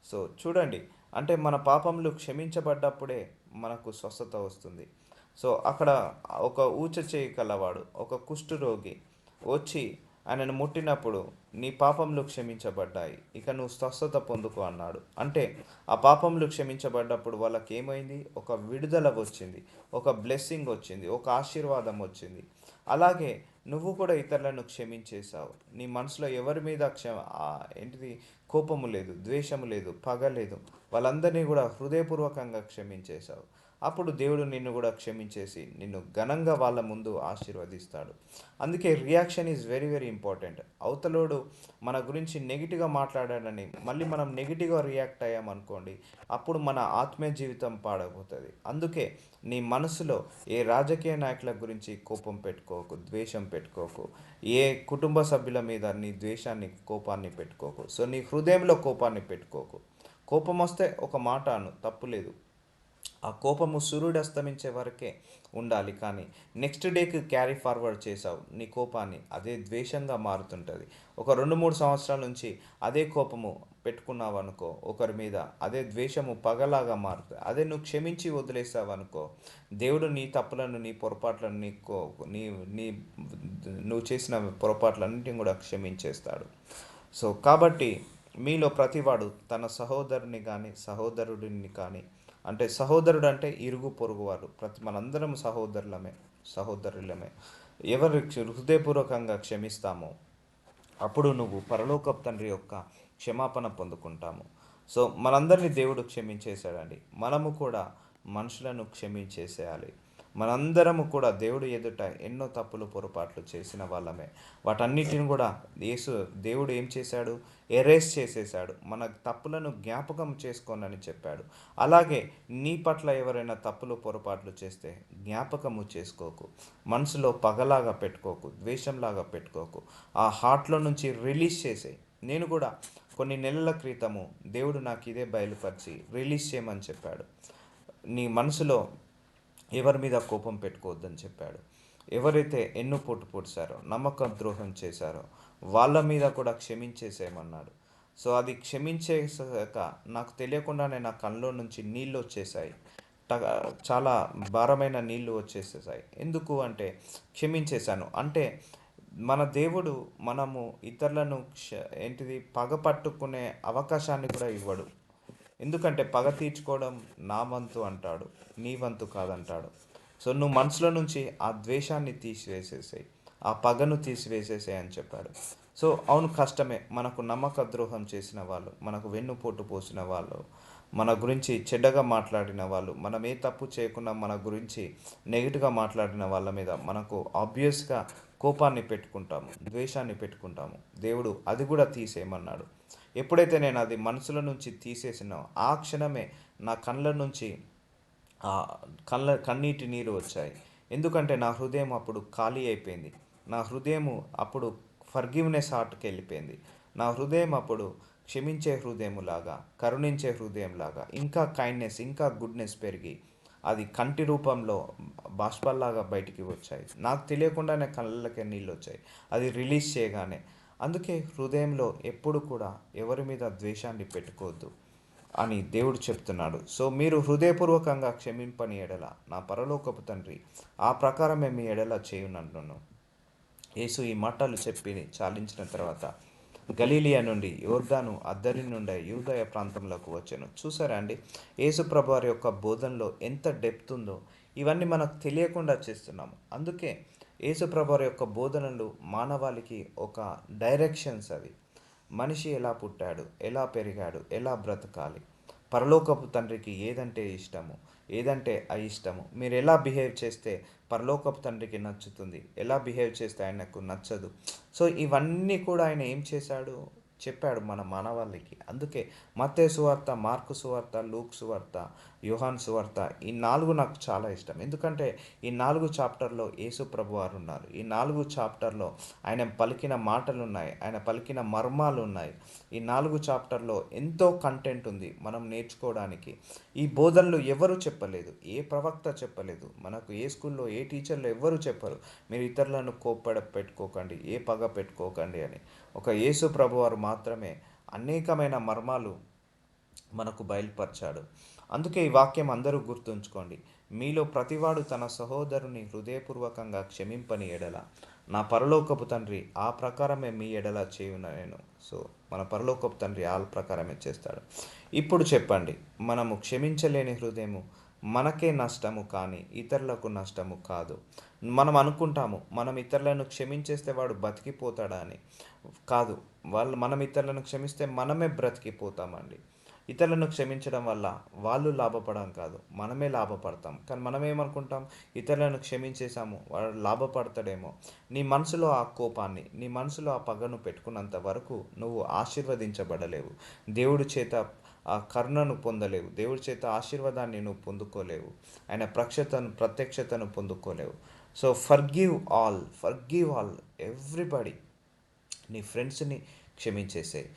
సో చూడండి, అంటే మన పాపములు క్షమించబడ్డప్పుడే మనకు స్వస్థత వస్తుంది. సో అక్కడ ఒక ఊచ చేయి కలవాడు, ఒక కుష్ఠరోగి వచ్చి ఆయనను ముట్టినప్పుడు నీ పాపములు క్షమించబడ్డాయి, ఇక నువ్వు స్వస్థత పొందుకో అన్నాడు. అంటే ఆ పాపములు క్షమించబడ్డప్పుడు వాళ్ళకి ఏమైంది? ఒక విడుదల వచ్చింది, ఒక బ్లెస్సింగ్ వచ్చింది, ఒక ఆశీర్వాదం వచ్చింది. అలాగే నువ్వు కూడా ఇతరులను క్షమించేశావు. నీ మనసులో ఎవరి మీద ఏంటిది కోపము లేదు, ద్వేషము లేదు, పగ లేదు. వాళ్ళందరినీ కూడా హృదయపూర్వకంగా క్షమించేశావు. అప్పుడు దేవుడు నిన్ను కూడా క్షమించేసి నిన్ను ఘనంగా వాళ్ళ ముందు ఆశీర్వదిస్తాడు. అందుకే reaction is very very important. అవతలోడు మన గురించి నెగిటివ్గా మాట్లాడాడని మళ్ళీ మనం నెగిటివ్గా రియాక్ట్ అయ్యామనుకోండి, అప్పుడు మన ఆత్మీయ జీవితం పాడైపోతుంది. అందుకే నీ మనసులో ఏ రాజకీయ నాయకుల గురించి కోపం పెట్టుకోకు, ద్వేషం పెట్టుకోకు. ఏ కుటుంబ సభ్యుల మీద నీ ద్వేషాన్ని, కోపాన్ని పెట్టుకోకు. సో నీ హృదయంలో కోపాన్ని పెట్టుకోకు. కోపం వస్తే ఒక మాట అను, తప్పులేదు. ఆ కోపము సూర్యుడు అస్తమించే వరకే ఉండాలి, కానీ నెక్స్ట్ డేకి క్యారీ ఫార్వర్డ్ చేసావు నీ కోపాన్ని, అదే ద్వేషంగా మారుతుంటుంది. ఒక 2-3 సంవత్సరాల నుంచి అదే కోపము పెట్టుకున్నావు అనుకో ఒకరి మీద, అదే ద్వేషము పగలాగా మారుతుంది. అదే నువ్వు క్షమించి వదిలేసావు అనుకో, దేవుడు నీ తప్పులను, నీ పొరపాట్లను, నీ నీ నువ్వు చేసిన పొరపాట్లన్నింటినీ కూడా క్షమించేస్తాడు. సో కాబట్టి మీలో ప్రతివాడు తన సహోదరుని కానీ సహోదరుడిని కానీ, అంటే సహోదరుడు అంటే ఇరుగు పొరుగువారు, మనందరం సహోదరులమే. ఎవరు హృదయపూర్వకంగా క్షమిస్తామో అప్పుడు నువ్వు పరలోకపు తండ్రి యొక్క క్షమాపణ పొందుకుంటాము. సో మనందరినీ దేవుడు క్షమించేశాడండి. మనము కూడా మనుషులను క్షమించేసేయాలి. మనందరము కూడా దేవుడు ఎదుట ఎన్నో తప్పులు పొరపాట్లు చేసిన వాళ్ళమే. వాటన్నిటిని కూడా దేవుడు ఏం చేశాడు? ఎరేస్ చేసేసాడు. మన తప్పులను జ్ఞాపకం చేసుకోనని చెప్పాడు. అలాగే నీ పట్ల ఎవరైనా తప్పులు పొరపాట్లు చేస్తే జ్ఞాపకము చేసుకోకు. మనసులో పగలాగా పెట్టుకోకు, ద్వేషంలాగా పెట్టుకోకు. ఆ హార్ట్లో నుంచి రిలీజ్ చేసేయి. నేను కూడా కొన్ని నెలల క్రితము దేవుడు నాకు ఇదే బయలుపరిచి రిలీజ్ చేయమని చెప్పాడు. నీ మనసులో ఎవరి మీద కోపం పెట్టుకోవద్దని చెప్పాడు. ఎవరైతే ఎన్నుపోటు పొడిచారో, నమ్మక ద్రోహం చేశారో వాళ్ళ మీద కూడా క్షమించేసేయమన్నాడు. సో అది క్షమించేసాక నాకు తెలియకుండానే నా కళ్ళలో నుంచి నీళ్ళు వచ్చేసాయి. ట చాలా భారమైన నీళ్ళు వచ్చేసేసాయి. ఎందుకు అంటే క్షమించేశాను. అంటే మన దేవుడు మనము ఇతరులను ఏంటిది పగ పట్టుకునే అవకాశాన్ని కూడా ఇవ్వడు. ఎందుకంటే పగ తీర్చుకోవడం నా వంతు అంటాడు, నీ వంతు కాదంటాడు. సో నువ్వు మనసులో నుంచి ఆ ద్వేషాన్ని తీసివేసేసాయి, ఆ పగను తీసివేసేసాయి అని చెప్పాడు. సో అవును, కష్టమే. మనకు నమ్మక ద్రోహం చేసిన వాళ్ళు, మనకు వెన్నుపోటు పోసిన వాళ్ళు, మన గురించి చెడ్డగా మాట్లాడిన వాళ్ళు, మనం ఏ తప్పు చేయకుండా మన గురించి నెగిటివ్గా మాట్లాడిన వాళ్ళ మీద మనకు ఆబ్వియస్గా కోపాన్ని పెట్టుకుంటాము, ద్వేషాన్ని పెట్టుకుంటాము. దేవుడు అది కూడా తీసేయమన్నాడు. ఎప్పుడైతే నేను అది మనసులో నుంచి తీసేసినో ఆ క్షణమే నా కళ్ళ నుంచి ఆ కన్నీటి నీరు వచ్చాయి. ఎందుకంటే నా హృదయం అప్పుడు ఖాళీ అయిపోయింది. నా హృదయము అప్పుడు ఫర్గివ్నెస్ హార్ట్కి వెళ్ళిపోయింది. నా హృదయం అప్పుడు క్షమించే హృదయములాగా, కరుణించే హృదయంలాగా, ఇంకా కైండ్నెస్, ఇంకా గుడ్నెస్ పెరిగి అది కంటి రూపంలో బాష్పాల్లాగా బయటికి వచ్చాయి. నాకు తెలియకుండానే కళ్ళకి నీళ్ళు వచ్చాయి అది రిలీజ్ చేయగానే. అందుకే హృదయంలో ఎప్పుడు కూడా ఎవరి మీద ద్వేషాన్ని పెట్టుకోవద్దు అని దేవుడు చెప్తున్నాడు. సో మీరు హృదయపూర్వకంగా క్షమింపని ఎడల నా పరలోకపు తండ్రి ఆ ప్రకారమే మీ ఎడల చేయునన్ను. యేసు ఈ మాటలు చెప్పి చాలించిన తర్వాత గలీలియా నుండి యోర్దాను అద్దరి నుండి యూదయ ప్రాంతంలోకి వచ్చాను. చూసారా అండి, యేసు ప్రభు వారి యొక్క బోధనలో ఎంత డెప్త్ ఉందో. ఇవన్నీ మనకు తెలియకుండా చేస్తున్నాము. అందుకే యేసు ప్రభు వారి యొక్క బోధనలు మానవాళికి ఒక డైరెక్షన్స్. అవి మనిషి ఎలా పుట్టాడు, ఎలా పెరిగాడు, ఎలా బ్రతకాలి, పరలోకపు తండ్రికి ఏదంటే ఇష్టము, ఏదంటే అయిష్టము, మీరు ఎలా బిహేవ్ చేస్తే పరలోకపు తండ్రికి నచ్చుతుంది, ఎలా బిహేవ్ చేస్తే ఆయనకు నచ్చదు. సో ఇవన్నీ కూడా ఆయన ఏం చేశాడు, చెప్పాడు మన మానవాళికి. అందుకే మత్తయి సువార్త, మార్కు సువార్త, లూక్ సువార్త, యోహాన్ సువార్త, ఈ 4 నాకు చాలా ఇష్టం. ఎందుకంటే ఈ 4 చాప్టర్లో యేసు ప్రభు వారు ఉన్నారు. ఈ 4 చాప్టర్లో ఆయన పలికిన మాటలు ఉన్నాయి, ఆయన పలికిన మర్మాలు ఉన్నాయి. ఈ 4 చాప్టర్లో ఎంతో కంటెంట్ ఉంది మనం నేర్చుకోవడానికి. ఈ బోధనలు ఎవరు చెప్పలేదు, ఏ ప్రవక్త చెప్పలేదు, మనకు ఏ స్కూల్లో ఏ టీచర్లు ఎవ్వరు చెప్పరు మీరు ఇతరులను పెట్టుకోకండి, ఏ పగ పెట్టుకోకండి అని. ఒక యేసు ప్రభువారు మాత్రమే అనేకమైన మర్మాలు మనకు బయలుపరిచాడు. అందుకే ఈ వాక్యం అందరూ గుర్తుంచుకోండి. మీలో ప్రతివాడు తన సహోదరుని హృదయపూర్వకంగా క్షమింపని ఎడల నా పరలోకపు తండ్రి ఆ ప్రకారమే మీ ఎడల చేయున నేను. సో మన పరలోకపు తండ్రి ఆ ప్రకారమే చేస్తాడు. ఇప్పుడు చెప్పండి, మనము క్షమించలేని హృదయము మనకే నష్టము కానీ ఇతరులకు నష్టము కాదు. మనం అనుకుంటాము మనం ఇతరులను క్షమించేస్తే వాడు బతికిపోతాడా అని. కాదు, మనం ఇతరులను క్షమిస్తే మనమే బ్రతికిపోతామండి. ఇతరులను క్షమించడం వల్ల వాళ్ళు లాభపడడం కాదు, మనమే లాభపడతాం. కానీ మనం ఏమనుకుంటాం, ఇతరులను క్షమించేసాము వాడు లాభపడతాడేమో. నీ మనసులో ఆ కోపాన్ని, నీ మనసులో ఆ పగను పెట్టుకున్నంత వరకు నువ్వు ఆశీర్వదించబడలేవు. దేవుడి చేత ఆ కరుణను పొందలేవు, దేవుడి చేత ఆశీర్వాదాన్ని నువ్వు పొందుకోలేవు, ఆయన ప్రత్యక్షతను పొందుకోలేవు. So forgive all everybody. నీ ఫ్రెండ్స్ని క్షమించేసాయి,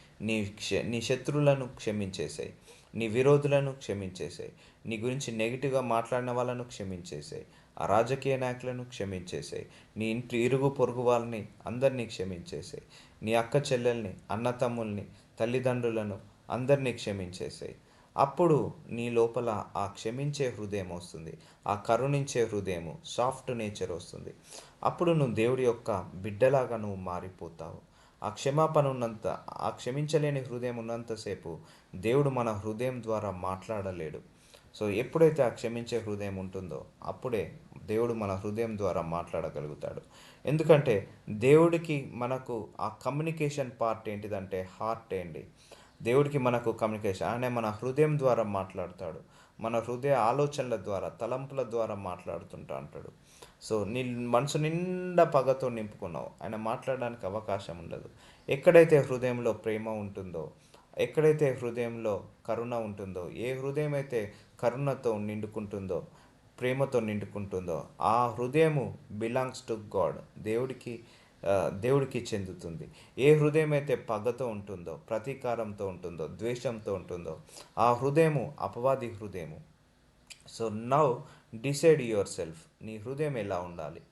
నీ శత్రువులను క్షమించేసాయి, నీ విరోధులను క్షమించేసాయి, నీ గురించి నెగిటివ్గా మాట్లాడిన వాళ్ళను క్షమించేసాయి, ఆ రాజకీయ నాయకులను క్షమించేసాయి, నీ ఇంటి ఇరుగు పొరుగు వాళ్ళని అందరినీ క్షమించేసాయి, నీ అక్క చెల్లెల్ని, అన్నతమ్ముల్ని, తల్లిదండ్రులను అందరినీ క్షమించేసాయి. అప్పుడు నీ లోపల ఆ క్షమించే హృదయం వస్తుంది, ఆ కరుణించే హృదయము, సాఫ్ట్ నేచర్ వస్తుంది. అప్పుడు నువ్వు దేవుడి యొక్క బిడ్డలాగా నువ్వు మారిపోతావు. ఆ క్షమించలేని హృదయం ఉన్నంతసేపు దేవుడు మన హృదయం ద్వారా మాట్లాడలేడు. సో ఎప్పుడైతే ఆ క్షమించే హృదయం ఉంటుందో అప్పుడే దేవుడు మన హృదయం ద్వారా మాట్లాడగలుగుతాడు. ఎందుకంటే దేవుడికి మనకు ఆ కమ్యూనికేషన్ పార్ట్ ఏంటిదంటే హార్ట్ ఏంటి. దేవుడికి మనకు కమ్యూనికేషన్, ఆయన మన హృదయం ద్వారా మాట్లాడతాడు, మన హృదయ ఆలోచనల ద్వారా, తలంపుల ద్వారా మాట్లాడుతుంటా అంటాడు. సో నీ మనసు నిండా పగతో నింపుకున్నావు, ఆయన మాట్లాడడానికి అవకాశం ఉండదు. ఎక్కడైతే హృదయంలో ప్రేమ ఉంటుందో, ఎక్కడైతే హృదయంలో కరుణ ఉంటుందో, ఏ హృదయం అయితే కరుణతో నిండుకుంటుందో, ప్రేమతో నిండుకుంటుందో ఆ హృదయము బిలాంగ్స్ టు గాడ్, దేవుడికి చెందుతుంది. ఏ హృదయం అయితే పగతో ఉంటుందో, ప్రతీకారంతో ఉంటుందో, ద్వేషంతో ఉంటుందో ఆ హృదయము అపవాది హృదయము. So now decide your self, నీ హృదయం ఎలా ఉండాలి.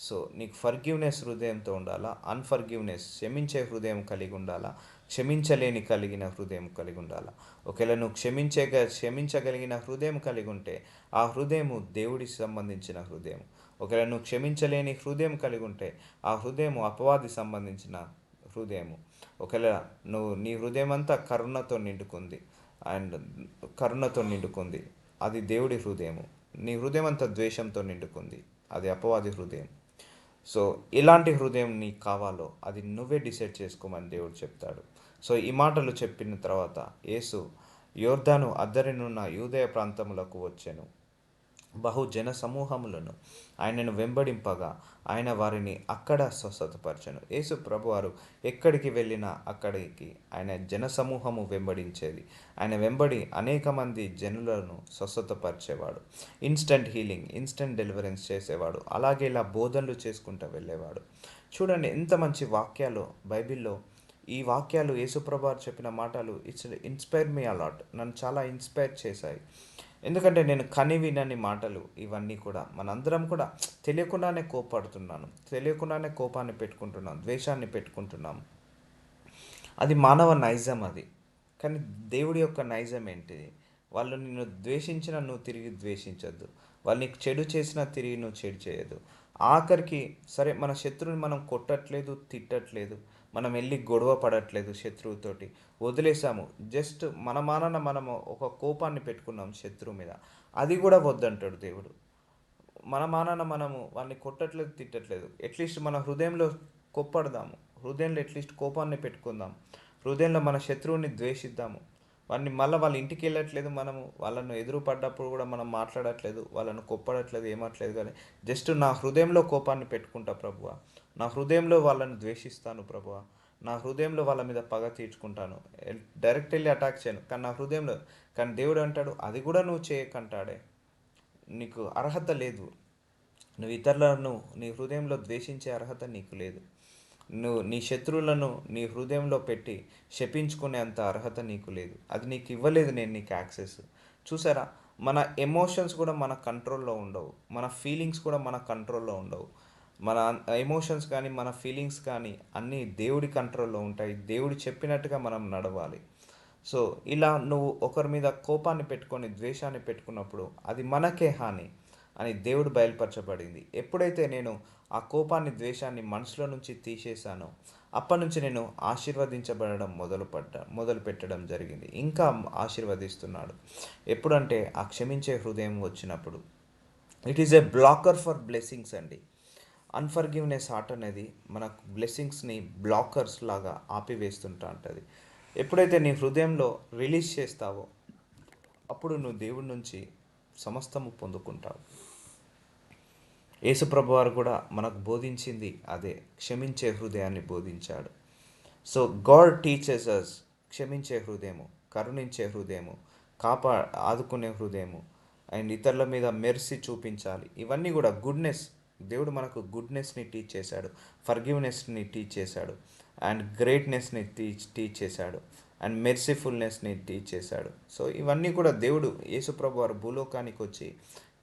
సో నీకు ఫర్గివ్నెస్ హృదయంతో ఉండాలా, అన్ఫర్గివ్నెస్ క్షమించే హృదయం కలిగి ఉండాలా, క్షమించలేని కలిగిన హృదయం కలిగి ఉండాలా. ఒకవేళ నువ్వు క్షమించగలిగిన హృదయం కలిగి ఉంటే ఆ హృదయము దేవుడికి సంబంధించిన హృదయం. ఒకవేళ నువ్వు క్షమించలేని హృదయం కలిగి ఉంటే ఆ హృదయము అపవాది సంబంధించిన హృదయము. ఒకవేళ నీ హృదయం అంతా కరుణతో నిండుకుంది అండ్ కరుణతో నిండుకుంది, అది దేవుడి హృదయము. నీ హృదయం అంతా ద్వేషంతో నిండుకుంది, అది అపవాది హృదయం. సో ఎలాంటి హృదయం నీకు కావాలో అది నువ్వే డిసైడ్ చేసుకోమని దేవుడు చెప్తాడు. సో ఈ మాటలు చెప్పిన తర్వాత యేసు యోర్దాను అద్దరినున్న యూదయ ప్రాంతములకు వచ్చెను. బహుజన సమూహములను ఆయనను వెంబడింపగా ఆయన వారిని అక్కడ స్వస్థతపరచెను. యేసు ప్రభువారు ఎక్కడికి వెళ్ళినా అక్కడికి ఆయన జన సమూహము వెంబడించేది. ఆయన వెంబడి అనేక మంది జనులను స్వస్థతపరిచేవాడు. ఇన్స్టంట్ హీలింగ్, ఇన్స్టంట్ డెలివరెన్స్ చేసేవాడు. అలాగే ఇలా బోధనలు చేసుకుంటూ వెళ్ళేవాడు. చూడండి ఎంత మంచి వాక్యాలు బైబిల్లో. ఈ వాక్యాలు యేసుప్రభువారు చెప్పిన మాటలు ఇన్స్పైర్ మీ అలాట్, నన్ను చాలా ఇన్స్పైర్ చేశాయి. ఎందుకంటే నేను కని వినని మాటలు ఇవన్నీ కూడా. మనందరం కూడా తెలియకుండానే కోపడుతున్నాను, తెలియకుండానే కోపాన్ని పెట్టుకుంటున్నాం, ద్వేషాన్ని పెట్టుకుంటున్నాము. అది మానవ నైజం అది. కానీ దేవుడి యొక్క నైజం ఏంటిది? వాళ్ళు నిన్ను ద్వేషించినా నువ్వు తిరిగి ద్వేషించద్దు, వాళ్ళు నీకు చెడు చేసినా తిరిగి నువ్వు చెడు చేయొద్దు. ఆఖరికి సరే మన శత్రువుని మనం కొట్టట్లేదు, తిట్టట్లేదు, మనం వెళ్ళి గొడవ పడట్లేదు శత్రువుతోటి, వదిలేసాము. జస్ట్ మన మానన మనము ఒక కోపాన్ని పెట్టుకున్నాం శత్రువు మీద, అది కూడా వద్దంటాడు దేవుడు. మన మానాన మనము వాళ్ళని కొట్టట్లేదు, తిట్టట్లేదు, అట్లీస్ట్ మన హృదయంలో కోప్పడదాము, హృదయంలో అట్లీస్ట్ కోపాన్ని పెట్టుకుందాం, హృదయంలో మన శత్రువుని ద్వేషిద్దాము. వాళ్ళ ఇంటికి వెళ్ళట్లేదు, మనము వాళ్ళను ఎదురు పడ్డప్పుడు కూడా మనం మాట్లాడట్లేదు, వాళ్ళను కొప్పడట్లేదు, ఏమట్లేదు. కానీ జస్ట్ నా హృదయంలో కోపాన్ని పెట్టుకుంటా ప్రభువా, నా హృదయంలో వాళ్ళని ద్వేషిస్తాను ప్రభువా, నా హృదయంలో వాళ్ళ మీద పగ తీర్చుకుంటాను, డైరెక్ట్ వెళ్ళి అటాక్ చేయను, కానీ నా హృదయంలో. కానీ దేవుడు అంటాడు అది కూడా నువ్వు చేయకంటాడే, నీకు అర్హత లేదు, నువ్వు ఇతరులను నీ హృదయంలో ద్వేషించే అర్హత నీకు లేదు, నువ్వు నీ శత్రువులను నీ హృదయంలో పెట్టి శపించుకునే అంత అర్హత నీకు లేదు, అది నీకు ఇవ్వలేదు నేను నీకు యాక్సెస్. చూసారా, మన ఎమోషన్స్ కూడా మన కంట్రోల్లో ఉండవు, మన ఫీలింగ్స్ కూడా మన కంట్రోల్లో ఉండవు. మన ఎమోషన్స్ కానీ మన ఫీలింగ్స్ కానీ అన్నీ దేవుడి కంట్రోల్లో ఉంటాయి. దేవుడు చెప్పినట్టుగా మనం నడవాలి. సో ఇలా నువ్వు ఒకరి మీద కోపాన్ని పెట్టుకొని ద్వేషాన్ని పెట్టుకున్నప్పుడు అది మనకే హాని అని దేవుడు బయలుపరచబడింది. ఎప్పుడైతే నేను ఆ కోపాన్ని ద్వేషాన్ని మనసులో నుంచి తీసేశానో అప్పటి నుంచి నేను ఆశీర్వదించబడడం మొదలు పెట్టడం జరిగింది. ఇంకా ఆశీర్వదిస్తున్నాడు. ఎప్పుడంటే ఆ క్షమించే హృదయం వచ్చినప్పుడు. It is a blocker for blessings అండి. అన్ఫర్గివ్నెస్ హార్ట్ అనేది మనకు బ్లెస్సింగ్స్ని బ్లాకర్స్ లాగా ఆపివేస్తుంటా ఉంటుంది. ఎప్పుడైతే నీ హృదయంలో రిలీజ్ చేస్తావో అప్పుడు నువ్వు దేవుడి నుంచి సమస్తము పొందుకుంటావు. యేసుప్రభు వారు కూడా మనకు బోధించింది అదే, క్షమించే హృదయాన్ని బోధించాడు. సో గాడ్ టీచర్స్ అస్ క్షమించే హృదయము, కరుణించే హృదయము, ఆదుకునే హృదయము అండ్ ఇతరుల మీద మెర్సీ చూపించాలి. ఇవన్నీ కూడా గుడ్నెస్. దేవుడు మనకు గుడ్నెస్ని టీచ్ చేశాడు, ఫర్గివ్నెస్ని టీచ్ చేశాడు అండ్ గ్రేట్నెస్ని టీచ్ చేశాడు అండ్ మెర్సిఫుల్నెస్ని టీచ్ చేశాడు. సో ఇవన్నీ కూడా దేవుడు యేసుప్రభు వారు భూలోకానికి వచ్చి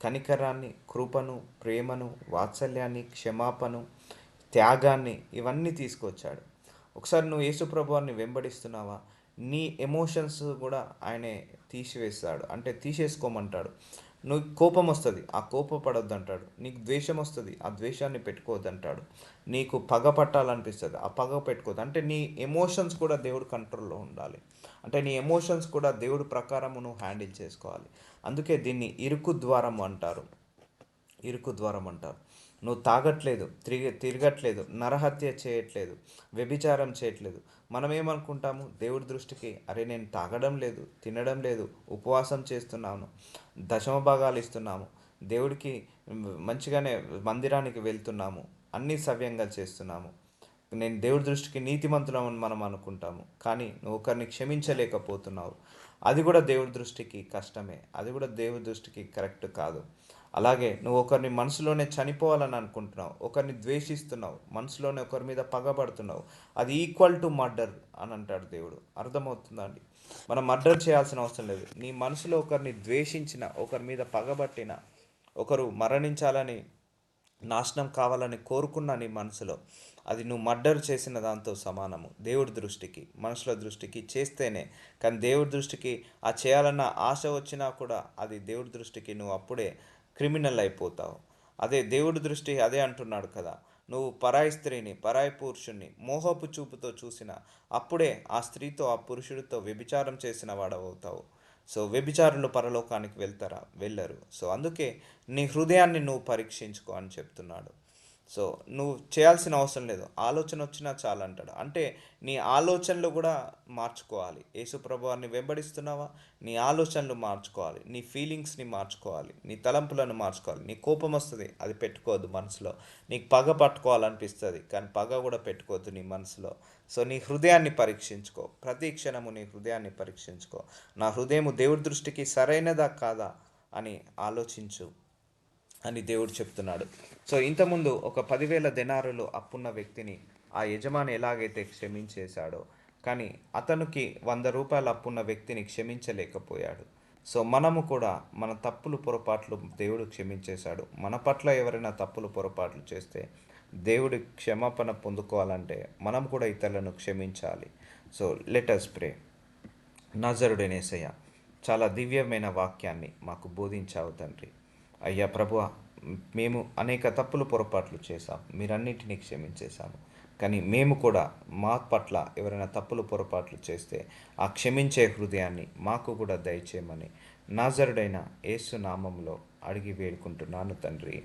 కనికరాన్ని, కృపను, ప్రేమను, వాత్సల్యాన్ని, క్షమాపణను, త్యాగాన్ని ఇవన్నీ తీసుకొచ్చాడు. ఒకసారి నువ్వు యేసుప్రభు వారిని వెంబడిస్తున్నావా, నీ ఎమోషన్స్ కూడా ఆయనే తీసివేస్తాడు, అంటే తీసేసుకోమంటాడు. నువ్వు కోపం వస్తుంది, ఆ కోపపడొద్దు అంటాడు. నీకు ద్వేషం వస్తుంది, ఆ ద్వేషాన్ని పెట్టుకోవద్దంటాడు. నీకు పగ పట్టాలనిపిస్తుంది, ఆ పగ పెట్టుకోవద్దు. అంటే నీ ఎమోషన్స్ కూడా దేవుడు కంట్రోల్లో ఉండాలి. అంటే నీ ఎమోషన్స్ కూడా దేవుడి ప్రకారము నువ్వు హ్యాండిల్ చేసుకోవాలి. అందుకే దీన్ని ఇరుకు ద్వారం అంటారు. ఇరుకు ద్వారం అంటారు. నువ్వు తాగట్లేదు, తిరగట్లేదు, నరహత్య చేయట్లేదు, వ్యభిచారం చేయట్లేదు. మనం ఏమనుకుంటాము దేవుడి దృష్టికి, అరే నేను తాగడం లేదు, తినడం లేదు, ఉపవాసం చేస్తున్నాను, దశమ భాగాలు ఇస్తున్నాము, దేవుడికి మంచిగానే మందిరానికి వెళ్తున్నాము, అన్నీ సవ్యంగా చేస్తున్నాము, నేను దేవుడి దృష్టికి నీతిమంతులమని మనం అనుకుంటాము. కానీ నువ్వు ఒకరిని క్షమించలేకపోతున్నావు, అది కూడా దేవుడి దృష్టికి కష్టమే, అది కూడా దేవుడి దృష్టికి కరెక్ట్ కాదు. అలాగే నువ్వు ఒకరిని మనసులోనే చనిపోవాలని అనుకుంటున్నావు, ఒకరిని ద్వేషిస్తున్నావు, మనసులోనే ఒకరి మీద పగబడుతున్నావు, అది ఈక్వల్ టు మర్డర్ అని అంటాడు దేవుడు. అర్థమవుతుందా అండి? మనం మర్డర్ చేయాల్సిన అవసరం లేదు. నీ మనసులో ఒకరిని ద్వేషించిన, ఒకరి మీద పగబట్టిన, ఒకరు మరణించాలని నాశనం కావాలని కోరుకున్నా నీ మనసులో, అది నువ్వు మర్డర్ చేసిన దాంతో సమానము దేవుడి దృష్టికి. మనుషుల దృష్టికి చేస్తేనే, కానీ దేవుడి దృష్టికి ఆ చేయాలన్న ఆశ వచ్చినా కూడా అది దేవుడి దృష్టికి నువ్వు అప్పుడే క్రిమినల్ అయిపోతావు. అదే దేవుడి దృష్టి అదే అంటున్నాడు కదా, నువ్వు పరాయి స్త్రీని, పరాయి పురుషుణ్ణి మోహపు చూపుతో చూసిన అప్పుడే ఆ స్త్రీతో, ఆ పురుషుడితో వ్యభిచారం చేసిన వాడవుతావు. సో వ్యభిచారులు పరలోకానికి వెళ్తారా? వెళ్ళరు. సో అందుకే నీ హృదయాన్ని నువ్వు పరీక్షించుకో అని చెప్తున్నాడు. సో నువ్వు చేయాల్సిన అవసరం లేదు, ఆలోచన వచ్చినా చాలంటాడు. అంటే నీ ఆలోచనలు కూడా మార్చుకోవాలి. యేసుప్రభువాన్ని వెంబడిస్తున్నావా? నీ ఆలోచనలు మార్చుకోవాలి, నీ ఫీలింగ్స్ని మార్చుకోవాలి, నీ తలంపులను మార్చుకోవాలి. నీ కోపం వస్తుంది, అది పెట్టుకోవద్దు మనసులో. నీకు పగ పట్టుకోవాలనిపిస్తుంది, కానీ పగ కూడా పెట్టుకోవద్దు నీ మనసులో. సో నీ హృదయాన్ని పరీక్షించుకో, ప్రతి క్షణము నీ హృదయాన్ని పరీక్షించుకో. నా హృదయము దేవుడి దృష్టికి సరైనదా కాదా అని ఆలోచించు అని దేవుడు చెప్తున్నాడు. సో ఇంతకుముందు ఒక 10,000 దెనారులు అప్పున్న వ్యక్తిని ఆ యజమాని ఎలాగైతే క్షమించేశాడో, కానీ అతనికి రూపాయలు అప్పున్న వ్యక్తిని క్షమించలేకపోయాడు. సో మనము కూడా మన తప్పులు పొరపాట్లు దేవుడు క్షమించేశాడు. మన పట్ల ఎవరైనా తప్పులు పొరపాట్లు చేస్తే దేవుడి క్షమాపణ పొందుకోవాలంటే మనం కూడా ఇతరులను క్షమించాలి. సో లెట్ అస్ ప్రే. నజరుడైన యేసయ్య, చాలా దివ్యమైన వాక్యాన్ని మాకు బోధించావు తండ్రి. అయ్యా ప్రభువా, మేము అనేక తప్పులు పొరపాట్లు చేశాం, మీరన్నిటినీ క్షమించేశాము. కానీ మేము కూడా మా పట్ల ఎవరైనా తప్పులు పొరపాట్లు చేస్తే ఆ క్షమించే హృదయాన్ని మాకు కూడా దయచేయమని నాజరుడైన యేసు నామములో అడిగి వేడుకుంటున్నాను తండ్రి.